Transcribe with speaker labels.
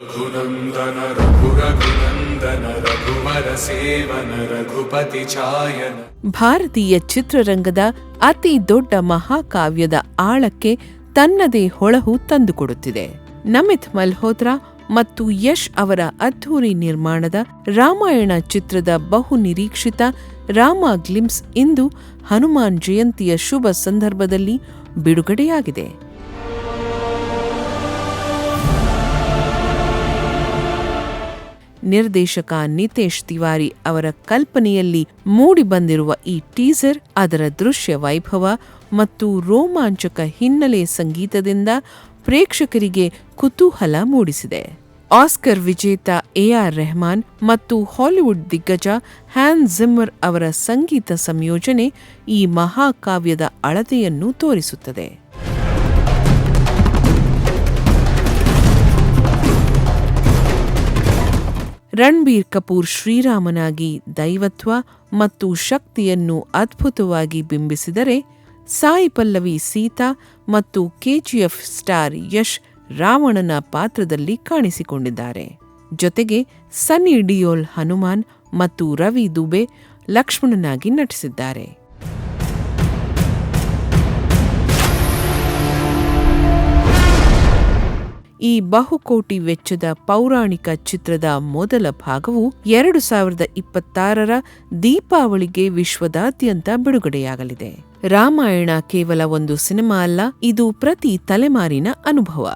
Speaker 1: ರಘುನಂದನ ರಘುರಘುನಂದನ ರಘುವರ ಸೇವನ ರಘುಪತಿ ಛಾಯನ.
Speaker 2: ಭಾರತೀಯ ಚಿತ್ರರಂಗದ ಅತಿ ದೊಡ್ಡ ಮಹಾಕಾವ್ಯದ ಆಳಕ್ಕೆ ತನ್ನದೇ ಹೊಳಹು ತಂದುಕೊಡುತ್ತಿದೆ. ನಮಿತ್ ಮಲ್ಹೋತ್ರಾ ಮತ್ತು ಯಶ್ ಅವರ ಅದ್ಧೂರಿ ನಿರ್ಮಾಣದ ರಾಮಾಯಣ ಚಿತ್ರದ ಬಹು ನಿರೀಕ್ಷಿತ ರಾಮ ಗ್ಲಿಂಪ್ಸ್ ಇಂದು ಹನುಮಾನ್ ಜಯಂತಿಯ ಶುಭ ಸಂದರ್ಭದಲ್ಲಿ ಬಿಡುಗಡೆಯಾಗಿದೆ. ನಿರ್ದೇಶಕ ನಿತೇಶ್ ತಿವಾರಿ ಅವರ ಕಲ್ಪನೆಯಲ್ಲಿ ಮೂಡಿಬಂದಿರುವ ಈ ಟೀಸರ್ ಅದರ ದೃಶ್ಯ ವೈಭವ ಮತ್ತು ರೋಮಾಂಚಕ ಹಿನ್ನೆಲೆ ಸಂಗೀತದಿಂದ ಪ್ರೇಕ್ಷಕರಿಗೆ ಕುತೂಹಲ ಮೂಡಿಸಿದೆ. ಆಸ್ಕರ್ ವಿಜೇತ ಎಆರ್ ರೆಹಮಾನ್ ಮತ್ತು ಹಾಲಿವುಡ್ ದಿಗ್ಗಜ ಹ್ಯಾನ್ಸ್ ಜಿಮ್ಮರ್ ಅವರ ಸಂಗೀತ ಸಂಯೋಜನೆ ಈ ಮಹಾಕಾವ್ಯದ ಅಳತೆಯನ್ನು ತೋರಿಸುತ್ತದೆ. ರಣಬೀರ್ ಕಪೂರ್ ಶ್ರೀರಾಮನಾಗಿ ದೈವತ್ವ ಮತ್ತು ಶಕ್ತಿಯನ್ನು ಅದ್ಭುತವಾಗಿ ಬಿಂಬಿಸಿದರೆ, ಸಾಯಿ ಪಲ್ಲವಿ ಸೀತಾ ಮತ್ತು ಕೆಜಿಎಫ್ ಸ್ಟಾರ್ ಯಶ್ ರಾವಣನ ಪಾತ್ರದಲ್ಲಿ ಕಾಣಿಸಿಕೊಂಡಿದ್ದಾರೆ. ಜೊತೆಗೆ ಸನ್ನಿ ಡಿಯೋಲ್ ಹನುಮಾನ್ ಮತ್ತು ರವಿ ದುಬೆ ಲಕ್ಷ್ಮಣನಾಗಿ ನಟಿಸಿದ್ದಾರೆ. ಈ ಬಹುಕೋಟಿ ವೆಚ್ಚದ ಪೌರಾಣಿಕ ಚಿತ್ರದ ಮೊದಲ ಭಾಗವು 2026ರ ದೀಪಾವಳಿಗೆ ವಿಶ್ವದಾದ್ಯಂತ ಬಿಡುಗಡೆಯಾಗಲಿದೆ. ರಾಮಾಯಣ ಕೇವಲ ಒಂದು ಸಿನಿಮಾ ಅಲ್ಲ, ಇದು ಪ್ರತಿ ತಲೆಮಾರಿನ ಅನುಭವ.